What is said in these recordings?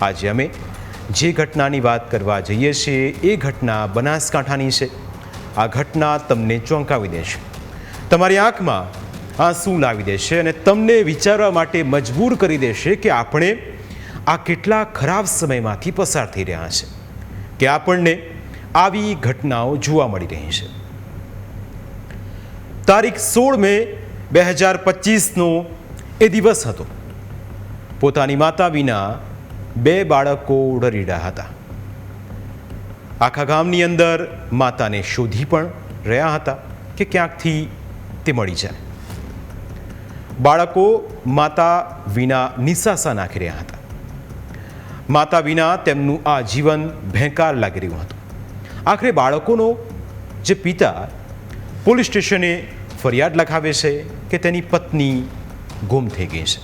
આજે અમે જે ઘટનાની વાત કરવા જઈએ છીએ એ ઘટના બનાસકાંઠાની છે। આ ઘટના તમને ચોંકાવી દેશે, તમારી આંખમાં આંસુ લાવી દેશે અને તમને વિચારવા માટે મજબૂર કરી દેશે કે આપણે આ કેટલા ખરાબ સમયમાંથી પસાર થઈ રહ્યા છે કે આપણને આવી ઘટનાઓ જોવા મળી રહી છે। તારીખ 16 મે 2025નો એ દિવસ હતો। પોતાની માતા વિના 2 બાળકો રડીડા હતા। આખા ગામની અંદર માતાને શોધી પણ રહ્યા હતા કે ક્યાંકથી તે મળી જાય। બાળકો માતા વિના નિસાસા નાખી રહ્યા હતા। માતા વિના તેમનું આ જીવન ભેંકાર લાગી રહ્યું હતું। આખરે બાળકોનો જે પિતા પોલીસ સ્ટેશને ફરિયાદ લખાવે છે કે તેની પત્ની ગુમ થઈ ગઈ છે।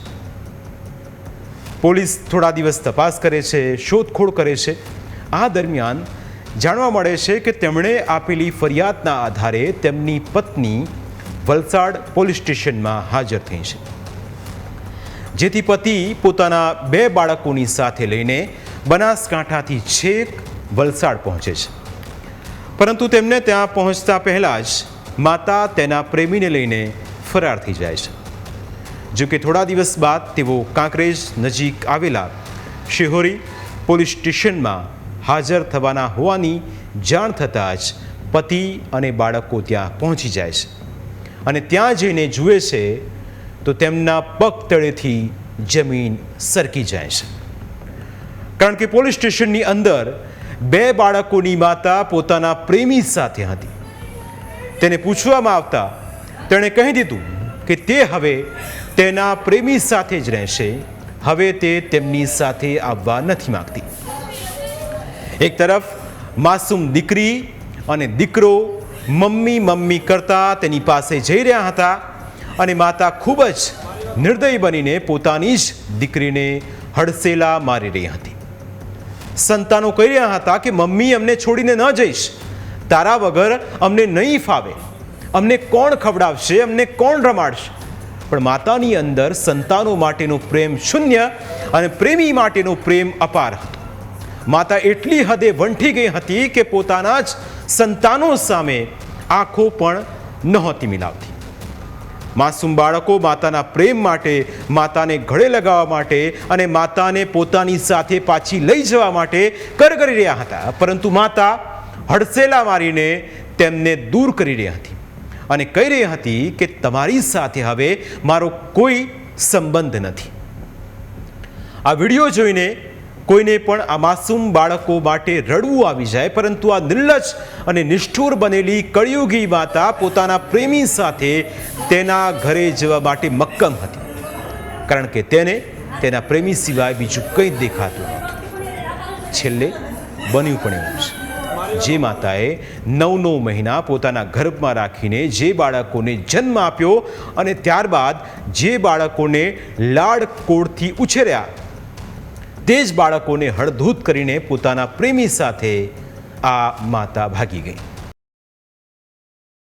પોલીસ થોડા દિવસ તપાસ કરે છે, શોધખોળ કરે છે। આ દરમિયાન જાણવા મળે છે કે તેમણે આપેલી ફરિયાદના આધારે તેમની પત્ની વલસાડ પોલીસ સ્ટેશનમાં હાજર થઈ છે, જેથી પતિ પોતાના 2 બાળકોની સાથે લઈને બનાસકાંઠાથી છેક વલસાડ પહોંચે છે। પરંતુ તેમને ત્યાં પહોંચતા પહેલાં જ માતા તેના પ્રેમીને લઈને ફરાર થઈ જાય છે। જો કે થોડા દિવસ બાદ તેઓ કાંકરેજ નજીક આવેલા શિહોરી પોલીસ સ્ટેશનમાં હાજર થવાના હોવાની જાણ થતાં જ પતિ અને બાળકો ત્યાં પહોંચી જાય છે અને ત્યાં જઈને જુએ છે તો તેમના પગ તળેથી જમીન સરકી જાય છે। કારણ કે પોલીસ સ્ટેશનની અંદર 2 બાળકોની માતા પોતાના પ્રેમી સાથે હતી। તેને પૂછવામાં આવતા તેણે કહી દીધું કે તે હવે તેના પ્રેમી સાથે જ રહેશે, હવે તે તેમની સાથે આવવા નથી માંગતી। એક તરફ માસૂમ દીકરી અને દીકરો મમ્મી મમ્મી કરતા તેની પાસે જઈ રહ્યા હતા અને માતા ખૂબ જ નિર્દય બનીને પોતાની જ દીકરીને હડસેલા મારી રહી હતી। સંતાનો કહી રહ્યા હતા કે મમ્મી અમને છોડીને ન જઈશ, તારા વગર અમને નહીં ફાવે, અમને કોણ ખવડાવશે, અમને કોણ રમાડશે। પણ માતાની અંદર સંતાનો માટેનો પ્રેમ શૂન્ય અને પ્રેમી માટેનો પ્રેમ અપાર હતો। માતા એટલી હદે વંઠી ગઈ હતી કે પોતાના જ સંતાનો સામે આંખો પણ નહોતી મિલાવતી। માસૂમ બાળકો માતાના પ્રેમ માટે, માતાને ગળે લગાવવા માટે અને માતાને પોતાની સાથે પાછી લઈ જવા માટે કરગરી રહ્યા હતા, પરંતુ માતા હડસેલા મારીને તેમને દૂર કરી રહી હતી અને કહી રહી હતી કે તમારી સાથે હવે મારો કોઈ સંબંધ નથી। આ વિડીયો જોઈને કોઈને પણ આ માસૂમ બાળકો માટે રડવું આવી જાય, પરંતુ આ નિર્લજ્જ અને નિષ્ઠુર બનેલી કળિયુગી માતા પોતાના પ્રેમી સાથે તેના ઘરે જવા માટે મક્કમ હતી, કારણ કે તેને તેના પ્રેમી સિવાય બીજું કંઈ જ દેખાતું નહોતું। છેલ્લે બન્યું પણ એવું છે। જે માતાએ 9 મહિના પોતાના ગર્ભમાં રાખીને જે બાળકોને જન્મ આપ્યો અને ત્યારબાદ જે બાળકોને લાડકોડથી ઉછેર્યા, તે જ બાળકોને હળધૂત કરીને પોતાના પ્રેમી સાથે આ માતા ભાગી ગઈ।